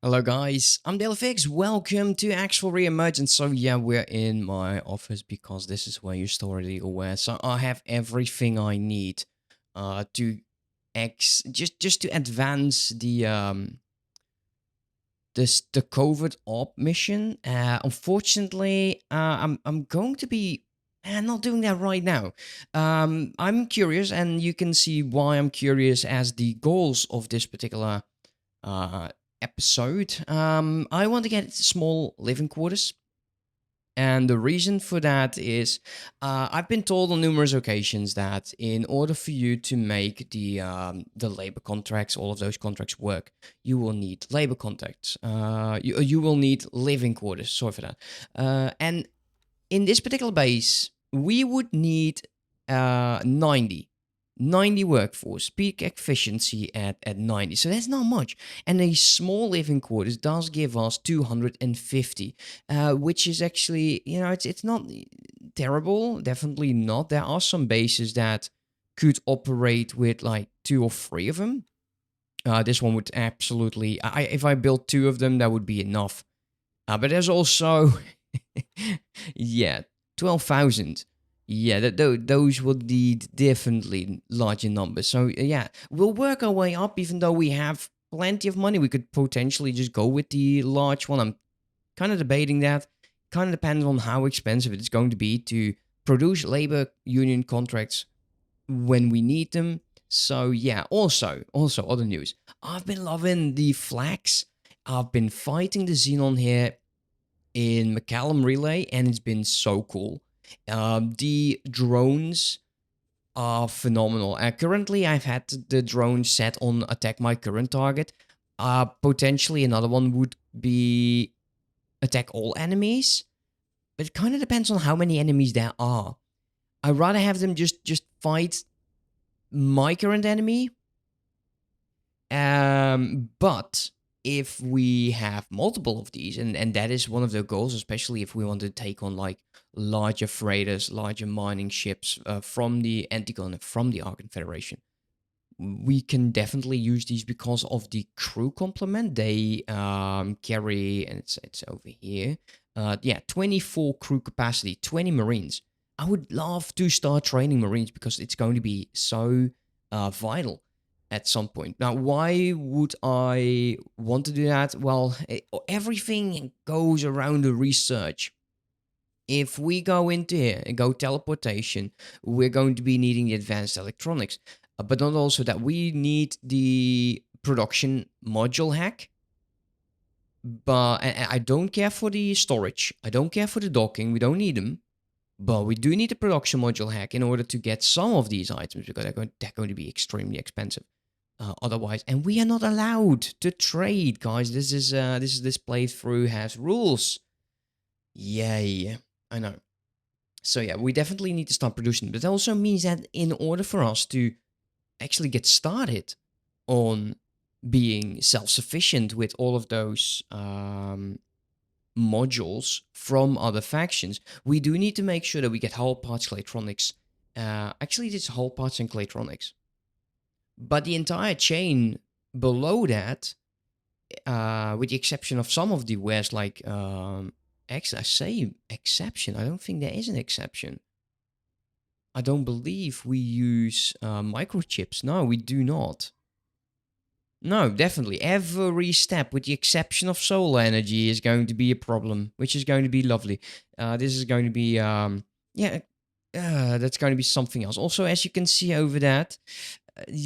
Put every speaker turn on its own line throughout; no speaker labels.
Hello guys, I'm DailyFix. Welcome to actual Reemergence. So yeah, we're in my office because this is where you're already aware. So I have everything I need to just to advance the covert op mission. Unfortunately, I'm going to be not doing that right now. I'm curious, and you can see why I'm curious as the goals of this particular uh, episode. I want to get small living quarters. And the reason for that is I've been told on numerous occasions that in order for you to make the labor contracts, all of those contracts work, you will need labor contracts. You will need living quarters. Sorry for that. And in this particular base, we would need 90 workforce, peak efficiency at 90. So that's not much. And a small living quarters does give us 250, which is actually, it's not terrible. Definitely not. There are some bases that could operate with like two or three of them. This one would absolutely, if I built two of them, that would be enough. But there's also, yeah, 12,000. Yeah, those would need definitely larger numbers. So yeah, we'll work our way up. Even though we have plenty of money, we could potentially just go with the large one. I'm kind of debating that. Kind of depends on how expensive it's going to be to produce labor union contracts when we need them. So yeah, also other news. I've been loving the flags. I've been fighting the Xenon here in McCallum Relay, and it's been so cool. The drones are phenomenal. Currently, I've had the drone set on attack my current target. Potentially, another one would be attack all enemies, but it kind of depends on how many enemies there are. I'd rather have them just fight my current enemy. But if we have multiple of these, and that is one of the goals, especially if we want to take on like larger freighters, larger mining ships from the Anticon, from the Argon Federation, we can definitely use these because of the crew complement they carry, and it's over here. Yeah, 24 crew capacity, 20 Marines. I would love to start training Marines because it's going to be so vital at some point. Now, why would I want to do that? Well, everything goes around the research. If we go into here and go teleportation, we're going to be needing the advanced electronics. But not also that we need the production module hack. But I don't care for the storage. I don't care for the docking. We don't need them. But we do need the production module hack in order to get some of these items because they're going to be extremely expensive. Otherwise, and we are not allowed to trade, guys. This playthrough has rules. Yay! I know. So yeah, we definitely need to start producing. But that also means that in order for us to actually get started on being self-sufficient with all of those modules from other factions, we do need to make sure that we get hull parts, claytronics. Actually, it's hull parts and claytronics. But the entire chain below that, with the exception of some of the wares like I say exception. I don't think there is an exception. I don't believe we use microchips. No, we do not. No, definitely. Every step, with the exception of solar energy, is going to be a problem, which is going to be lovely. This is going to be, that's going to be something else. Also, as you can see over that,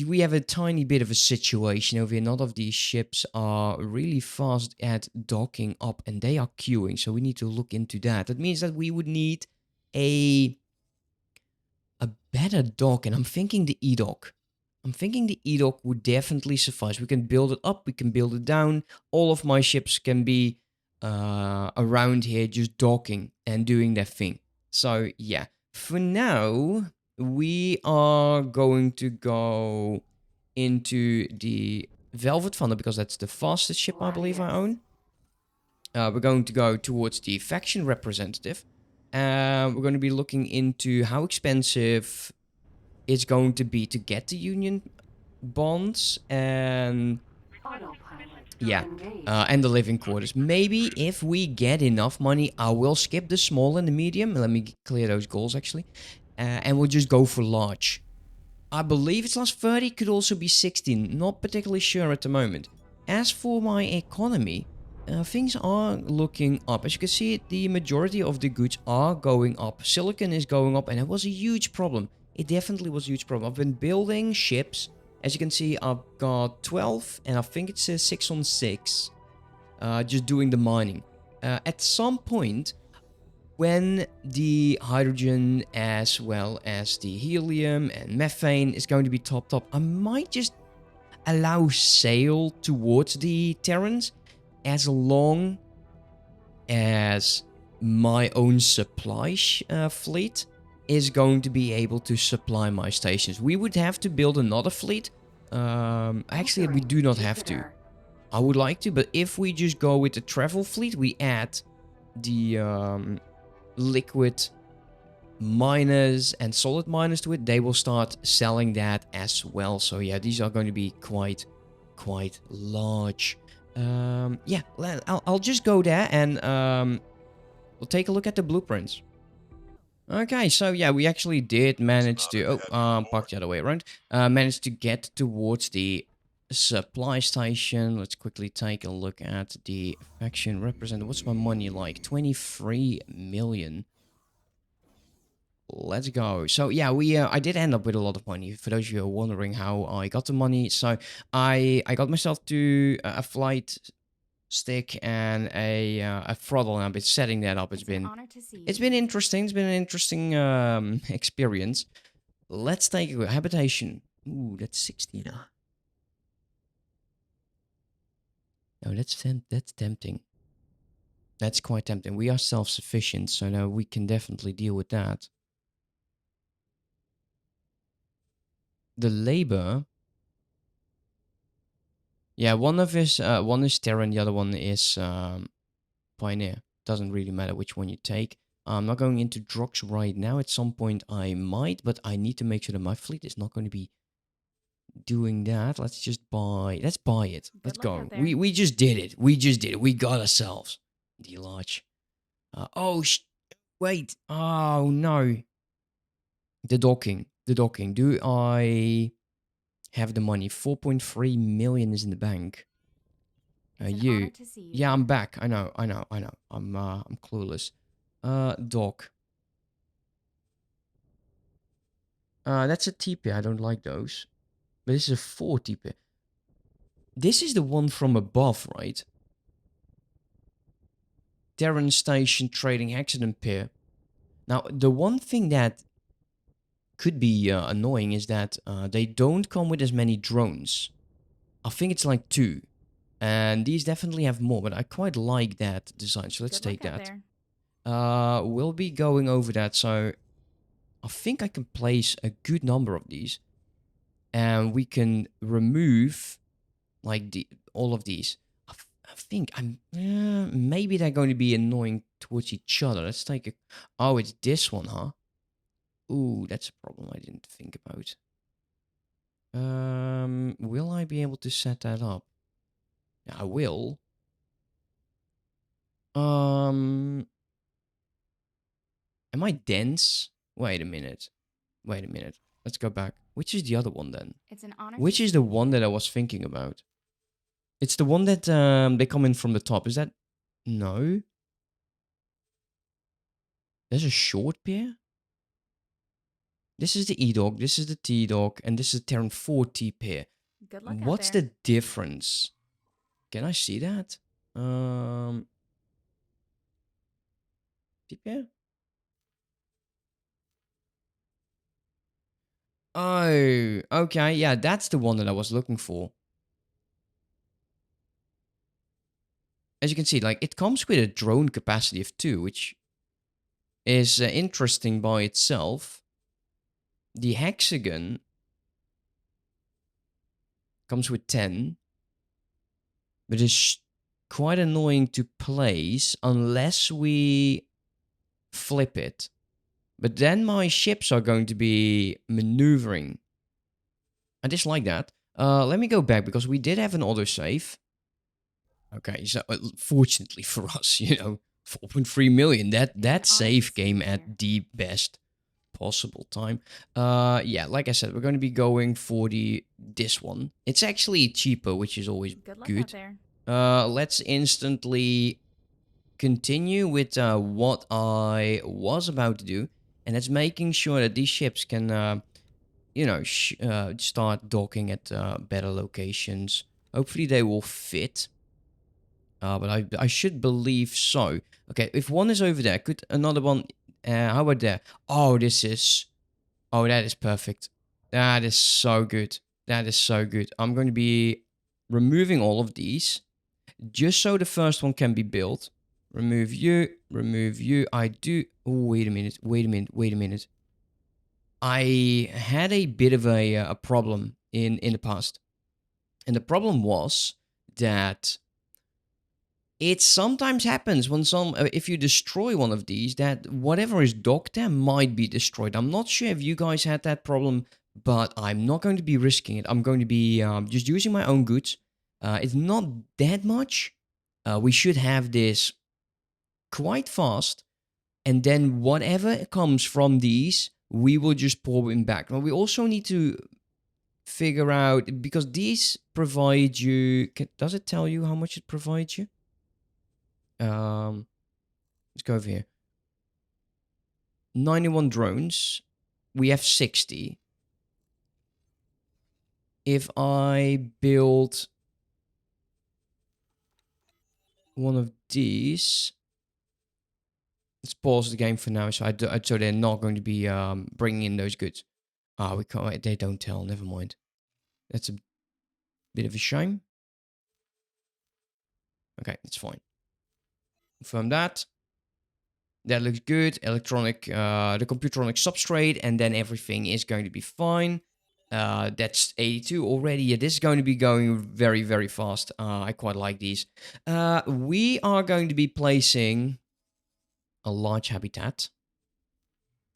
we have a tiny bit of a situation over here. None of these ships are really fast at docking up, and they are queuing, so we need to look into that. That means that we would need a better dock, and I'm thinking the E-dock. I'm thinking the E-dock would definitely suffice. We can build it up, we can build it down. All of my ships can be around here just docking and doing their thing. So yeah, for now, we are going to go into the Velvet Thunder because that's the fastest ship I believe I own. We're going to go towards the faction representative. We're going to be looking into how expensive it's going to be to get the union bonds, and Yeah, and the living quarters. Maybe if we get enough money, I will skip the small and the medium. Let me clear those goals, actually. And we'll just go for large. I believe it's last 30, could also be 16. Not particularly sure at the moment. As for my economy, things are looking up. As you can see, the majority of the goods are going up. Silicon is going up, and it was a huge problem. It definitely was a huge problem. I've been building ships. As you can see, I've got 12, and I think it's a 6 on 6. Just doing the mining. At some point, when the hydrogen as well as the helium and methane is going to be topped up, I might just allow sail towards the Terrans as long as my own supply fleet is going to be able to supply my stations. We would have to build another fleet. Actually, we do not have to. I would like to, but if we just go with the travel fleet, we add the liquid miners and solid miners to it, they will start selling that as well. So yeah, these are going to be quite large. Yeah, I'll just go there and we'll take a look at the blueprints. Okay, so yeah, we actually did manage to park the other way around. Managed to get towards the supply station. Let's quickly take a look at the faction representative. What's my money like? 23 million. Let's go. So yeah, I did end up with a lot of money. For those of you who are wondering how I got the money, so I got myself to a flight stick and a throttle, and I've been setting that up. It's been interesting. It's been an interesting experience. Let's take a habitation. Ooh, that's 60 now. No, that's tempting. That's quite tempting. We are self-sufficient, so now we can definitely deal with that. The labor. Yeah, one is Terran, the other one is Pioneer. Doesn't really matter which one you take. I'm not going into Drox right now. At some point I might, but I need to make sure that my fleet is not going to be doing that. Let's just buy. Let's buy it. Let's go. We just did it. We just did it. We got ourselves the large. Wait. Oh no. The docking. The docking. Do I have the money? 4.3 million is in the bank. You. Yeah, I'm back. I know. I'm clueless. Dock. That's a TP. I don't like those. But this is a 4 TP. This is the one from above, right? Terran Station Trading Accident Pier. Now, the one thing that could be annoying is that they don't come with as many drones. I think it's like 2. And these definitely have more, but I quite like that design. So let's take that. We'll be going over that. So I think I can place a good number of these. And we can remove like all of these. I think maybe they're going to be annoying towards each other. Let's take a... Oh, it's this one, huh? Ooh, that's a problem I didn't think about. Will I be able to set that up? Yeah, I will. Am I dense? Wait a minute. Let's go back. Which is the other one then? It's an honor. Which is the one that I was thinking about? It's the one that they come in from the top. Is that... No. There's a short pier? This is the E-Dog, this is the T-Dog, and this is the Terran 4T pier. Good luck. What's the difference? Can I see that? T-pier? Oh, okay. Yeah, that's the one that I was looking for. As you can see, like, it comes with a drone capacity of 2, which is interesting by itself. The hexagon comes with 10, but it's quite annoying to place unless we flip it. But then my ships are going to be maneuvering. I dislike that. Let me go back because we did have an autosave. Okay, so fortunately for us, 4.3 million. That's safe game at the best possible time. Yeah, like I said, we're going to be going for this one. It's actually cheaper, which is always
Good luck out
good.
there.
Let's instantly continue with what I was about to do, and that's making sure that these ships can, start docking at better locations. Hopefully, they will fit. But I should believe so. Okay, if one is over there, could another one? How about there? Oh, this is. Oh, that is perfect. That is so good. That is so good. I'm going to be removing all of these just so the first one can be built. Remove you. Remove you. I do. Oh, wait a minute. Wait a minute. Wait a minute. I had a bit of a problem in the past, and the problem was that it sometimes happens when if you destroy one of these, that whatever is docked there might be destroyed. I'm not sure if you guys had that problem, but I'm not going to be risking it. I'm going to be just using my own goods. It's not that much. We should have this quite fast, and then whatever comes from these, we will just pour in back. But we also need to figure out, because these provide you. Does it tell you how much it provides you? Um, let's go over here. 91 drones. We have 60. If I build one of these, let's pause the game for now. So so they're not going to be bringing in those goods. Ah, we can't. They don't tell. Never mind. That's a bit of a shame. Okay, that's fine. Confirm that. That looks good. Electronic, the computronic substrate, and then everything is going to be fine. That's 82 already. Yeah, this is going to be going very, very fast. I quite like these. We are going to be placing a large habitat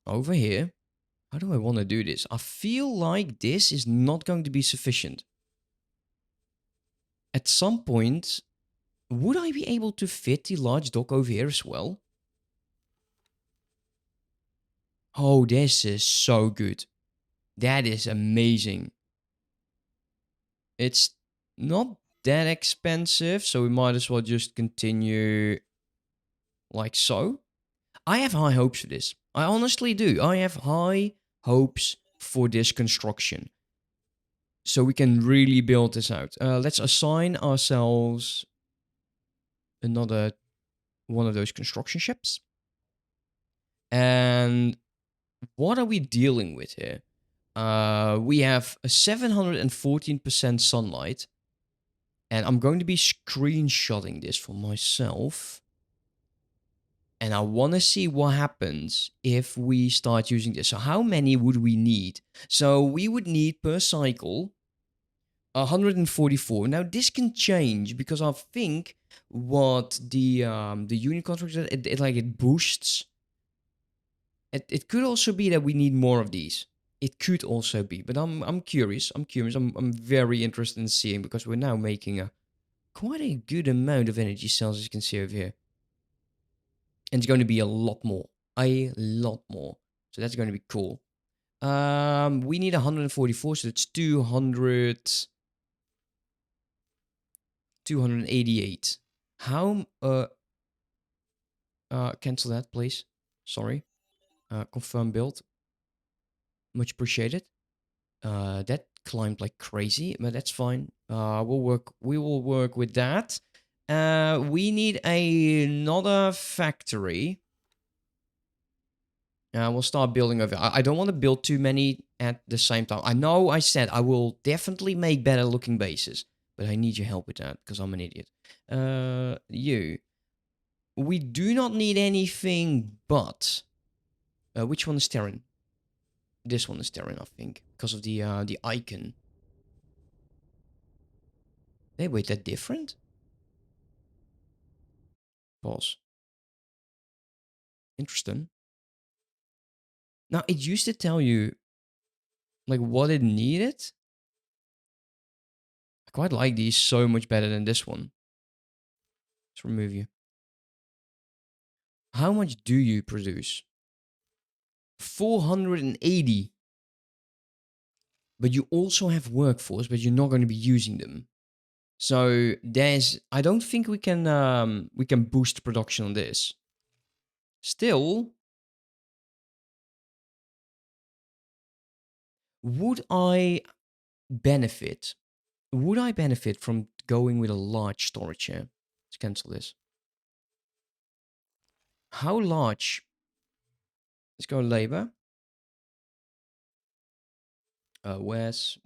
over here. How do I want to do this? I feel like this is not going to be sufficient. At some point, would I be able to fit the large dock over here as well? Oh, this is so good. That is amazing. It's not that expensive, so we might as well just continue like so. I have high hopes for this. I honestly do. I have high hopes for this construction. So we can really build this out. Let's assign ourselves another one of those construction ships. And what are we dealing with here? We have a 714% sunlight. And I'm going to be screenshotting this for myself. And I want to see what happens if we start using this. So how many would we need? So we would need per cycle 144. Now this can change because I think what the unit contract it boosts. It could also be that we need more of these. It could also be, but I'm curious. I'm very interested in seeing, because we're now making quite a good amount of energy cells, as you can see over here. And it's going to be a lot more. A lot more. So that's going to be cool. We need 144, so it's 288. How cancel that, please. Sorry. Confirm build. Much appreciated. That climbed like crazy, but that's fine. We will work with that. We need another factory. We'll start building over. I don't want to build too many at the same time. I know I said I will definitely make better looking bases, but I need your help with that because I'm an idiot. You. We do not need anything but... which one is Terran? This one is Terran, I think, because of the icon. Hey, wait, that different? Pause. Interesting. Now, it used to tell you, like, what it needed. I quite like these so much better than this one. Let's remove you. How much do you produce? 480. But you also have workforce, but you're not going to be using them. So there's, I don't think we can boost production on this. Still, would I benefit? Would I benefit from going with a large storage here? Let's cancel this. How large? Let's go labor. Where's?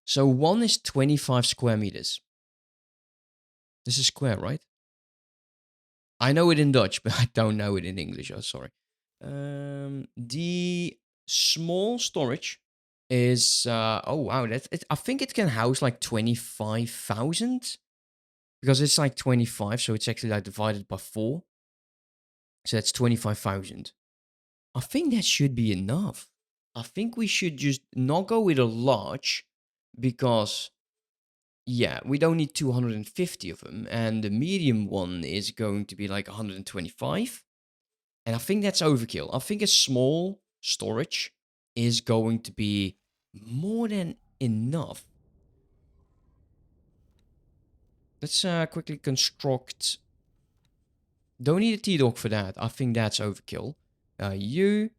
So one is 25 square meters. This is square, right? I know it in Dutch, but I don't know it in English. Oh, sorry. The small storage is oh wow, that's it. I think it can house like 25,000 because it's like 25, so it's actually like divided by 4. So that's 25,000. I think that should be enough. I think we should just not go with a large because yeah, we don't need 250 of them, and the medium one is going to be like 125. And I think that's overkill. I think a small storage is going to be more than enough. Let's quickly construct. Don't need a T-Dog for that. I think that's overkill. You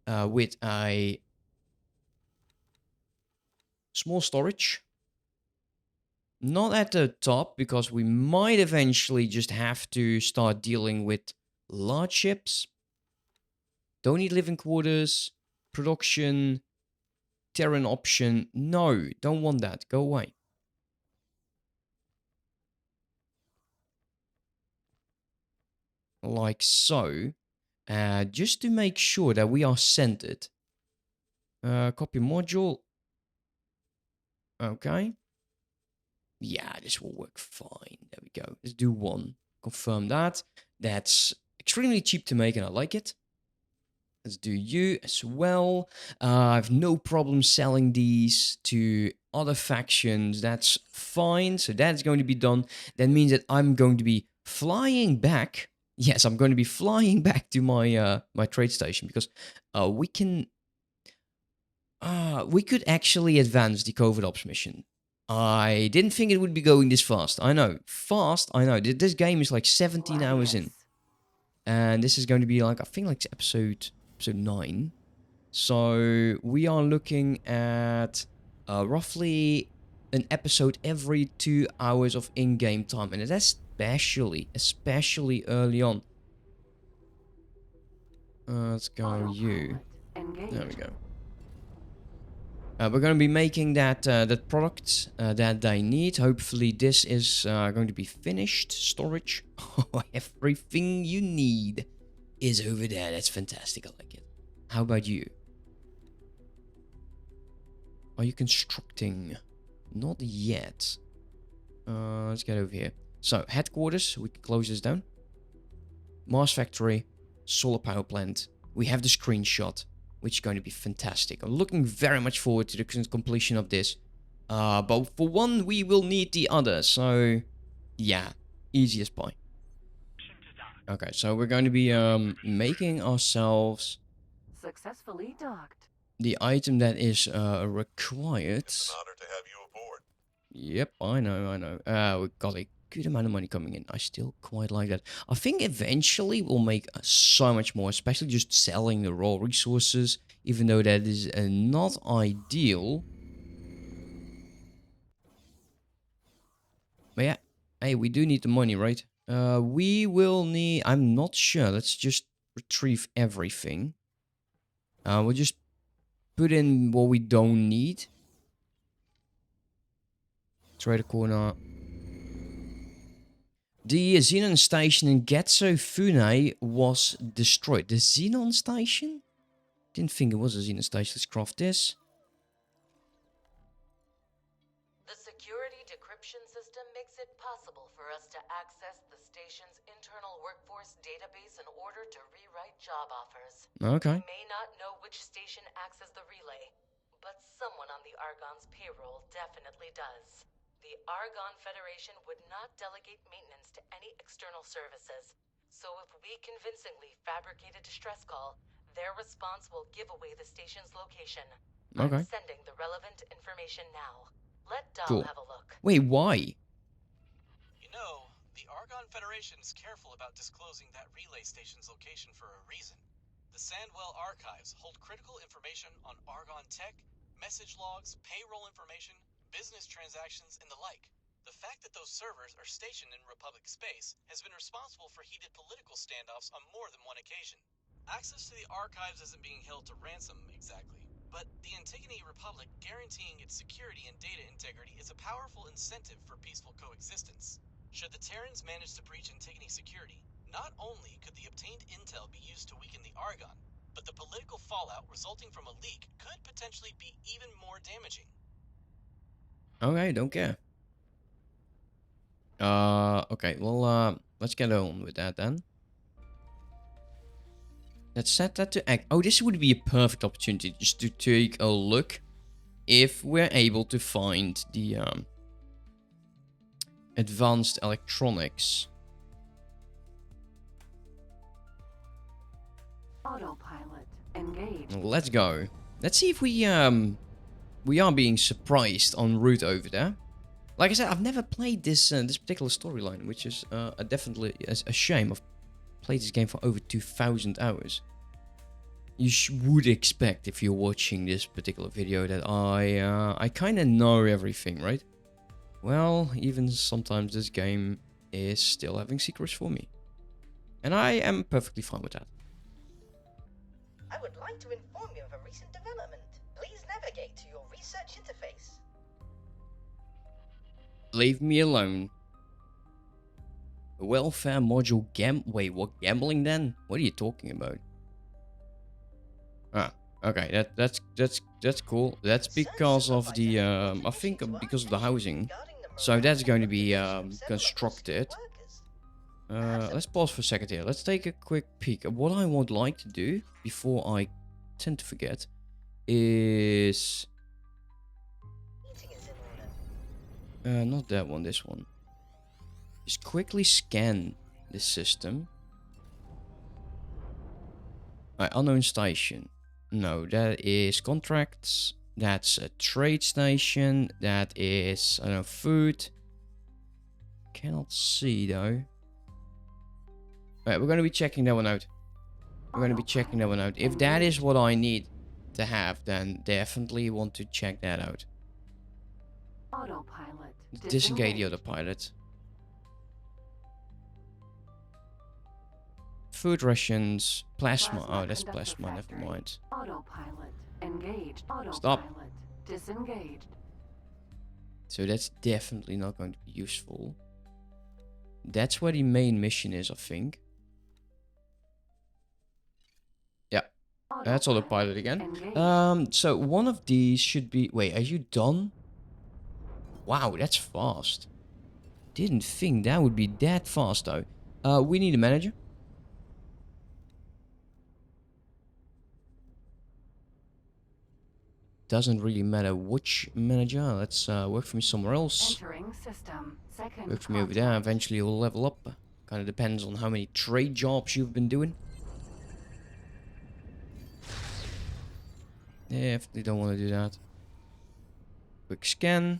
with a small storage. Not at the top, because we might eventually just have to start dealing with large ships. Don't need living quarters. Production. Terran option. No, don't want that. Go away. Like so. Just to make sure that we are centered. Copy module. Okay. Yeah, this will work fine. There we go. Let's do 1. Confirm that. That's extremely cheap to make and I like it. Let's do you as well. I have no problem selling these to other factions. That's fine. So that's going to be done. That means that I'm going to be flying back. Yes, I'm going to be flying back to my my trade station because we can. We could actually advance the covert ops mission. I didn't think it would be going this fast. I know, fast. I know. This game is like 17 hours in, and this is going to be like, I think like episode 9. So we are looking at roughly an episode every 2 hours of in-game time, and that's especially early on. Let's go you. There we go. We're going to be making that that product that they need. Hopefully this is going to be finished. Storage. Everything you need is over there. That's fantastic. I like it. How about you? Are you constructing? Not yet. Let's get over here. So, headquarters. We can close this down. Mars factory. Solar power plant. We have the screenshot, which is going to be fantastic. I'm looking very much forward to the completion of this. But for one, we will need the other. So, yeah. Easy as pie. Okay, so we're going to be making ourselves
successfully docked.
The item that is required.
It's an honor to have you aboard.
Yep, I know. We got a good amount of money coming in. I still quite like that. I think eventually we'll make so much more, especially just selling the raw resources, even though that is not ideal. But yeah, hey, we do need the money, right? We will need, I'm not sure. Let's just retrieve everything. We'll just put in what we don't need. Trade a corner. The Xenon station in Getso Fune was destroyed. The Xenon station? Didn't think it was a Xenon station. Let's craft this.
The security decryption system makes it possible for us to access the station's internal workforce database in order to rewrite job offers.
Okay.
We may not know which station acts as the relay, but someone on the Argon's payroll definitely does. The Argon Federation would not delegate maintenance to any external services. So if we convincingly fabricate a distress call, their response will give away the station's location.
Okay.
I'm sending the relevant information now. Let Dahl
Cool.
have a look.
Wait, why?
You know, the Argon Federation is careful about disclosing that relay station's location for a reason. The Sandwell archives hold critical information on Argon tech, message logs, payroll information, business transactions, and the like. The fact that those servers are stationed in Republic space has been responsible for heated political standoffs on more than one occasion. Access to the archives isn't being held to ransom, exactly, but the Antigone Republic guaranteeing its security and data integrity is a powerful incentive for peaceful coexistence. Should the Terrans manage to breach Antigone security, not only could the obtained intel be used to weaken the Argon, but the political fallout resulting from a leak could potentially be even more damaging.
Okay, don't care. Okay, well, let's get on with that then. Let's set that to act. Oh, this would be a perfect opportunity just to take a look if we're able to find the advanced electronics.
Autopilot engaged.
Let's go. Let's see if we are being surprised en route over there. Like I said, I've never played this this particular storyline, which is definitely a shame. I've played this game for over 2,000 hours. You would expect, if you're watching this particular video, that I kind of know everything, right? Well, even sometimes this game is still having secrets for me. And I am perfectly fine with that.
I would like to inform you of a recent development. Please navigate to your research interface.
Leave me alone. A welfare module wait, what, gambling then? What are you talking about? Ah, okay, that's cool. That's because of the I think because of the housing. So that's going to be constructed. Let's pause for a second here. Let's take a quick peek. What I would like to do before I tend to forget is not that one, this one. Just quickly scan the system. Right, unknown station. No, that is contracts. That's a trade station. That is, I don't know, food. Cannot see though. Right, we're going to be checking that one out. We're going to be checking that one out. If that is what I need to have, then definitely want to check that out.
Autopilot.
Disengage the autopilot. Food rations, plasma. Oh, that's plasma. Never mind.
Autopilot engaged.
Stop.
Autopilot disengaged.
So that's definitely not going to be useful. That's where the main mission is, I think. Yeah, that's autopilot again. So one of these should be. Wait, are you done? Wow, that's fast. Didn't think that would be that fast though. We need a manager. Doesn't really matter which manager. Let's work for me somewhere else.
Entering system. Second
Work for me over there. Eventually you'll level up. Kind of depends on how many trade jobs you've been doing. Definitely don't want to do that. Quick scan.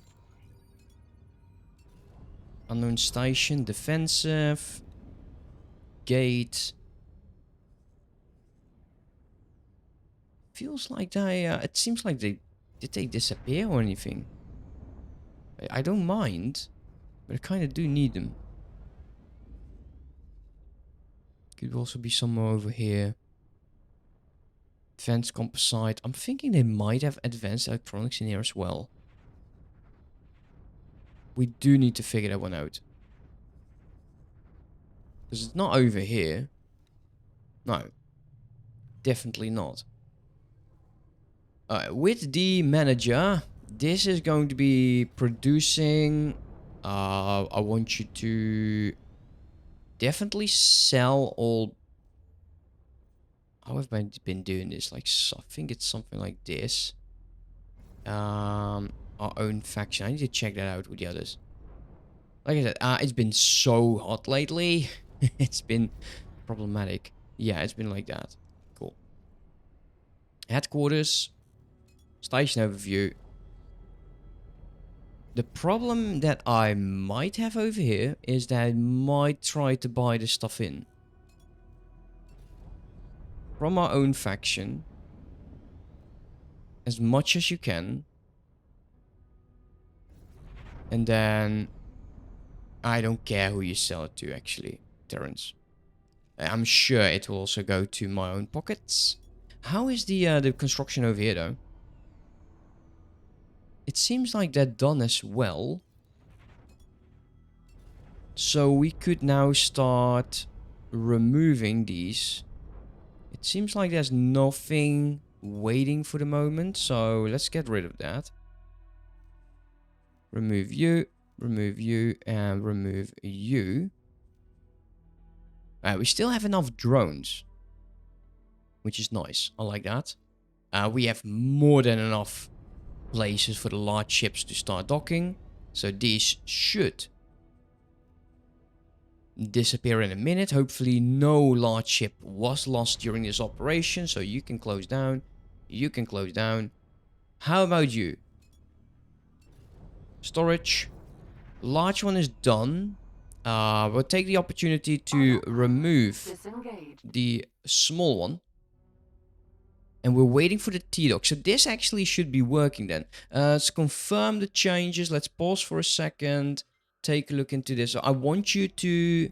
Unknown station. Defensive. Gate. Feels like they, it seems like did they disappear or anything? I don't mind, but I kind of do need them. Could also be somewhere over here. Advanced composite. I'm thinking they might have advanced electronics in here as well. We do need to figure that one out. Because it's not over here. No. Definitely not. With the manager, this is going to be producing. I want you to definitely sell all. How have I been doing this? Like, I think it's something like this. our own faction. I need to check that out with the others. Like I said, it's been so hot lately. It's been problematic. Yeah, it's been like that. Cool. Headquarters. Station overview. The problem that I might have over here is that I might try to buy the stuff in from our own faction as much as you can, and then I don't care who you sell it to, actually, Terrans. I'm sure it will also go to my own pockets. How is the construction over here, though? It seems like they're done as well. So we could now start removing these. It seems like there's nothing waiting for the moment. So let's get rid of that. Remove you, and remove you. We still have enough drones, which is nice. I like that. We have more than enough places for the large ships to start docking. So these should disappear in a minute. Hopefully no large ship was lost during this operation. So you can close down. You can close down. How about you? Storage. Large one is done. We'll take the opportunity to remove the small one. And we're waiting for the T-Dock. So this actually should be working then. Let's confirm the changes. Let's pause for a second. Take a look into this. So I want you to...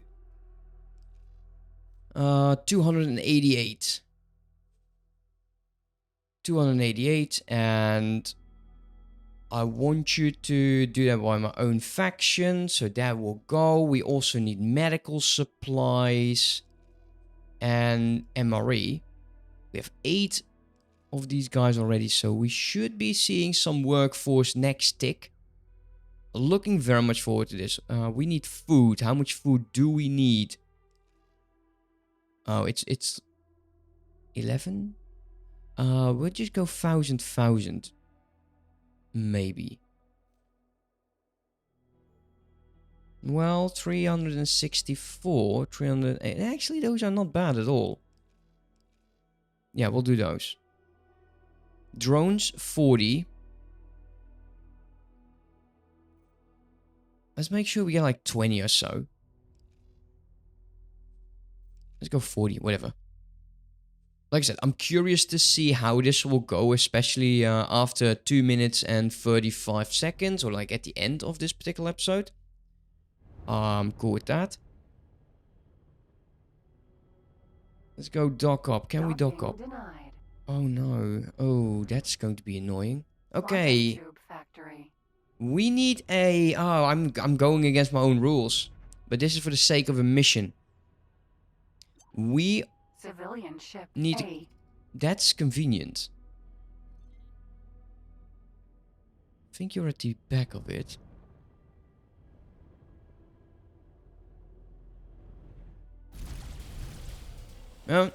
288. 288. And I want you to do that by my own faction. So that will go. We also need medical supplies. And MRE. We have 8 of these guys already, so we should be seeing some workforce next tick. Looking very much forward to this. We need food. How much food do we need? Oh, it's 11. We'll just go 1,000. Maybe. Well, 364, 300. Actually, those are not bad at all. Yeah, we'll do those. Drones, 40. Let's make sure we get like 20 or so. Let's go 40, whatever. Like I said, I'm curious to see how this will go, especially after 2 minutes and 35 seconds, or like at the end of this particular episode. I'm cool with that. Let's go dock up. Can we dock up? Oh no. Oh, that's going to be annoying. Okay. We need a... Oh, I'm going against my own rules. But this is for the sake of a mission. We
Civilian ship
need...
A.
That's convenient. I think you're at the back of it. No,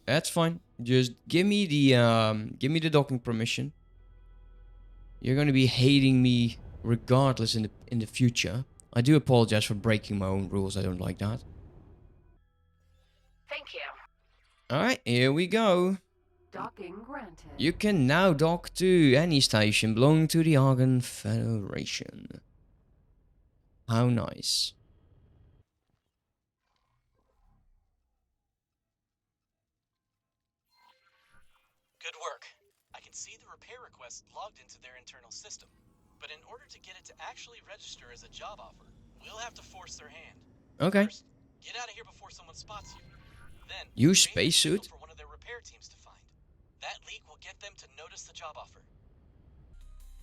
that's fine. Just give me the docking permission. You're gonna be hating me regardless in the future. I do apologize for breaking my own rules. I don't like that.
Thank you.
All right, here we go.
Docking granted.
You can now dock to any station belonging to the Argon Federation. How nice.
Good work. I can see the repair request logged into their internal system. But in order to get it to actually register as a job offer, we'll have to force their hand.
Okay.
First, get out of here before someone spots you. Then,
Use
create a signal
spacesuit.
for one of their repair teams to find. That leak will get them to notice the job offer.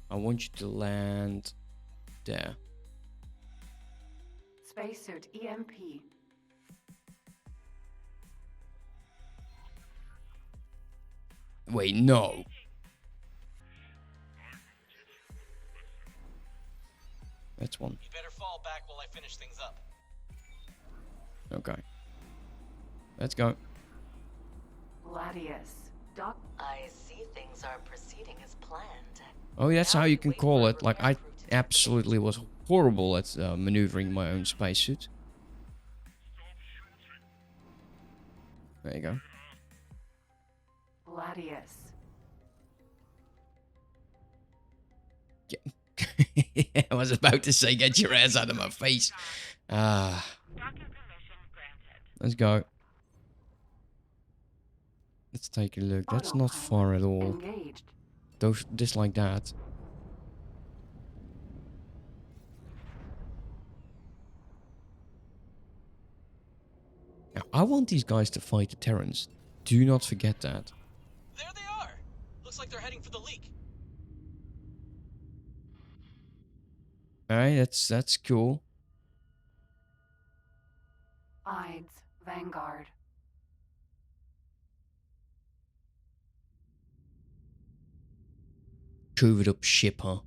I want you to land there.
Spacesuit EMP.
Wait, no. That's one.
You better fall back while I finish things up.
Okay. Let's go.
Gladius. Dock.
I see things are proceeding as planned.
Oh, that's
Now
how
we
you can
wait
call
for a
it. Like,
repair
I
crew to
absolutely was horrible at maneuvering my own spacesuit. There you go.
Gladius.
I was about to say, get your ass out of my face. Ah, let's go. Let's take a look. That's not far at all.
Engaged.
Those, just like that. Now, I want these guys to fight the Terrans. Do not forget that.
There they are! Looks like they're heading for the leak.
Alright, that's cool.
Ides. Vanguard.
Covered up ship, huh?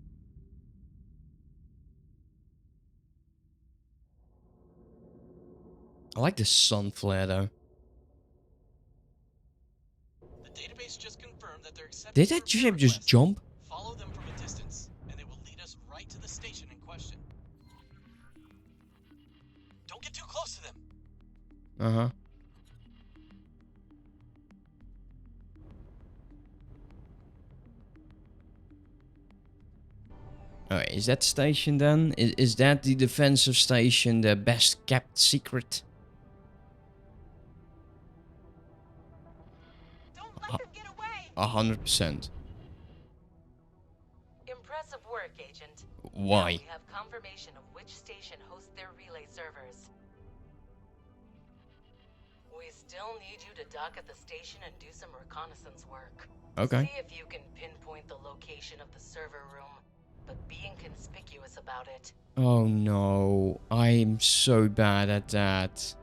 I like the sun flare though.
The database just confirmed that they're accepting
Did
the
that
repair
ship just
request.
jump?
Follow them from a distance, and they will lead us right to the station in question. Don't get too close to them.
Uh-huh. Alright, is that station then? Is that the defensive station, the best kept secret?
Don't let them get away!
100%.
Impressive work, Agent. Now
Why?
we have confirmation of which station hosts their relay servers. We still need you to dock at the station and do some reconnaissance work.
Okay.
See if you can pinpoint the location of the server room, but be inconspicuous about it.
Oh no, I'm so bad at that.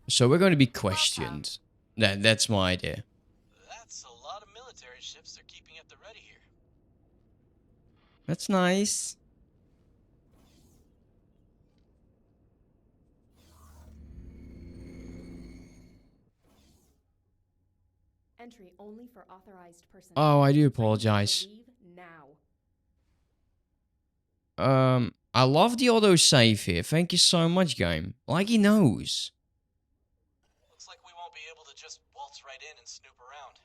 So we're going to be questioned. That's my idea.
That's a lot of military ships they're keeping at the ready here.
That's nice.
Entry only for authorized personnel.
Oh, I do
Ready to
apologize.
leave now.
I love the auto save here. Thank you so much, game. Like he knows.
Looks like we won't be able to just waltz right in and snoop around.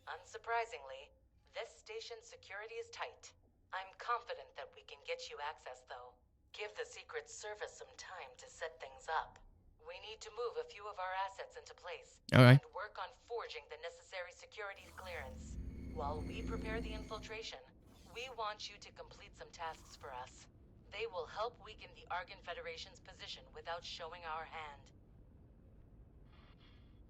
Unsurprisingly, this station's security is tight. I'm confident that we can get you access, though. Give the Secret Service some time to set things up. We need to move a few of our assets into place.
Okay.
And work on forging the necessary security clearance. While we prepare the infiltration, we want you to complete some tasks for us. They will help weaken the Argon Federation's position without showing our hand.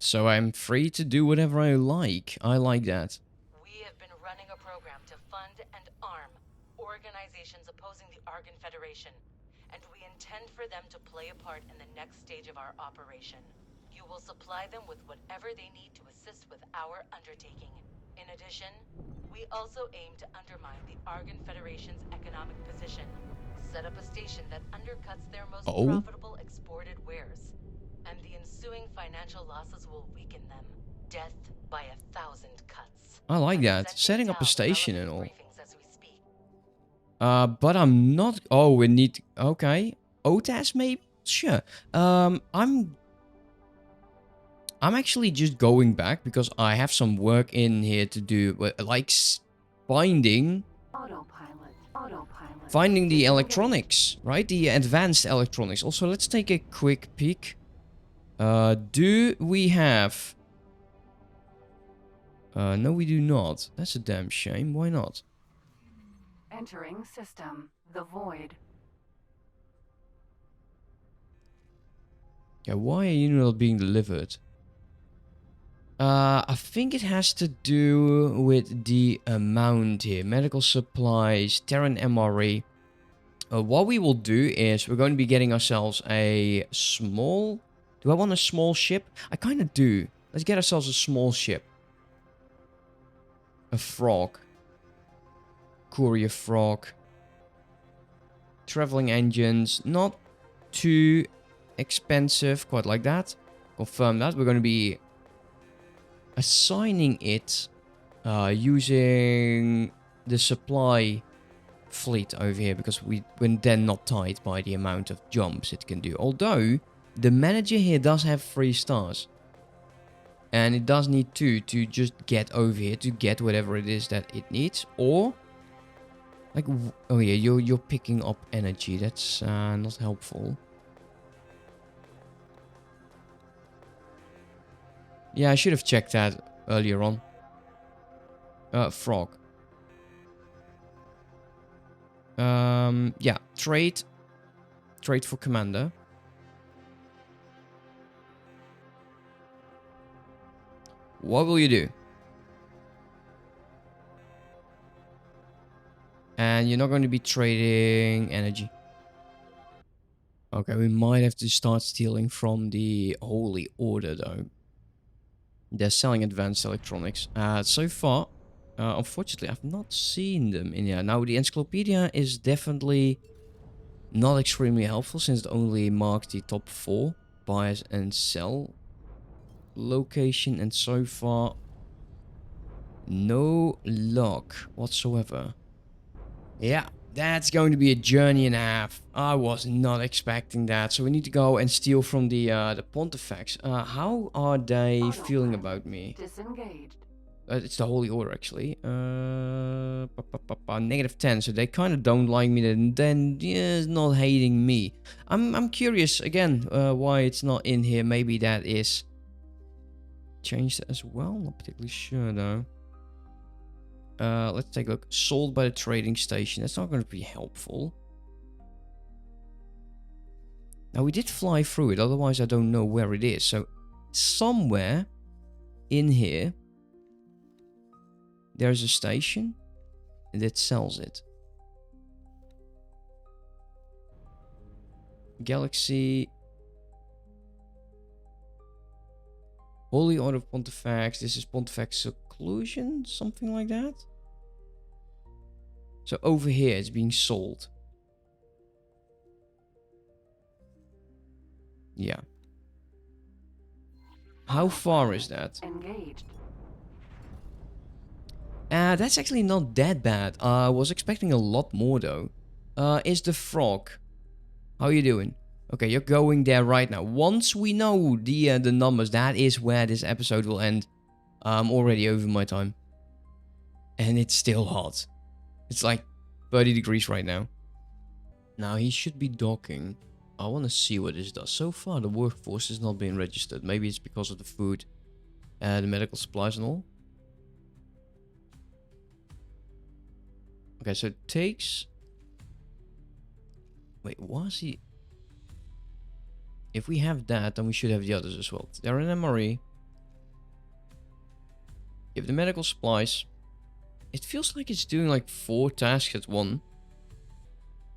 So I'm free to do whatever I like. I like that.
We have been running a program to fund and arm organizations opposing the Argon Federation, and we intend for them to play a part in the next stage of our operation. You will supply them with whatever they need to assist with our undertaking. In addition, we also aim to undermine the Argon Federation's economic position, set up a station that undercuts their most profitable exported wares, and the ensuing financial losses will weaken them. Death by 1,000 cuts.
I like that.
Presenting
Setting up a
Tal
station and
relevant
all.
briefings as we speak.
But I'm not. Oh, we need. Okay. OTAS maybe? Sure. I'm actually just going back because I have some work in here to do, like finding
Autopilot.
the electronics, right? The advanced electronics. Also, let's take a quick peek. Do we have? No, we do not. That's a damn shame. Why not?
Entering system. The void.
Yeah, why are you not being delivered? I think it has to do with the amount here. Medical supplies, Terran MRE. What we will do is we're going to be getting ourselves a small... Do I want a small ship? I kind of do. Let's get ourselves a small ship. A frog. Courier frog. Traveling engines. Not too expensive. Quite like that. Confirm that. We're going to be assigning it using the supply fleet over here, because we're then not tied by the amount of jumps it can do. Although the manager here does have 3 stars, and it does need 2 to just get over here to get whatever it is that it needs. Or like, oh yeah, you're picking up energy. That's not helpful. Yeah, I should have checked that earlier on. Frog. Yeah, trade for commander. What will you do? And you're not going to be trading energy. Okay, we might have to start stealing from the Holy Order, though. They're selling advanced electronics. So far, unfortunately, I've not seen them in here. Now, the encyclopedia is definitely not extremely helpful, since it only marks the top 4 buyers and sell location, and so far, no luck whatsoever. Yeah, that's going to be a journey and a half. I was not expecting that. So we need to go and steal from the Pontifex. How are they feeling about me?
Disengaged.
It's the Holy Order, actually. -10. So they kind of don't like me. Then yeah, it's not hating me. I'm curious again why it's not in here. Maybe that is changed as well. Not particularly sure though. Let's take a look. Sold by the trading station. That's not going to be helpful. Now, we did fly through it. Otherwise, I don't know where it is. So, somewhere in here, there's a station that sells it. Galaxy. Holy Order of Pontifex. This is Pontifex Seclusion? Something like that? So over here it's being sold. Yeah. How far is that?
Engaged.
That's actually not that bad. I was expecting a lot more though. Is the frog? How you doing? Okay, you're going there right now. Once we know the numbers, that is where this episode will end. I'm already over my time. And it's still hot. It's like 30 degrees right now. Now he should be docking. I want to see what this does. So far the workforce is not being registered. Maybe it's because of the food, the medical supplies and all. Okay, so it takes... Wait, was he... If we have that, then we should have the others as well. They're in MRE. Give the medical supplies. It feels like it's doing like 4 tasks at one.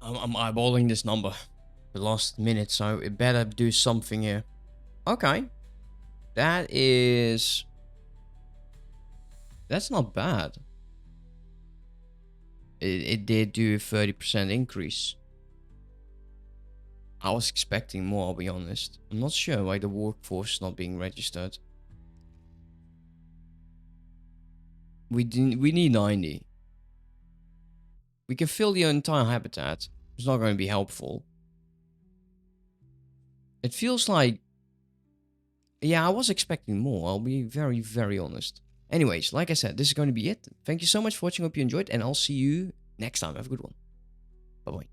I'm eyeballing this number the last minute, so it better do something here. Okay. That is... That's not bad. It did do a 30% increase. I was expecting more, I'll be honest. I'm not sure why the workforce is not being registered. We need 90. We can fill the entire habitat. It's not going to be helpful. It feels like... Yeah, I was expecting more. I'll be very, very honest. Anyways, like I said, this is going to be it. Thank you so much for watching. Hope you enjoyed. And I'll see you next time. Have a good one. Bye-bye.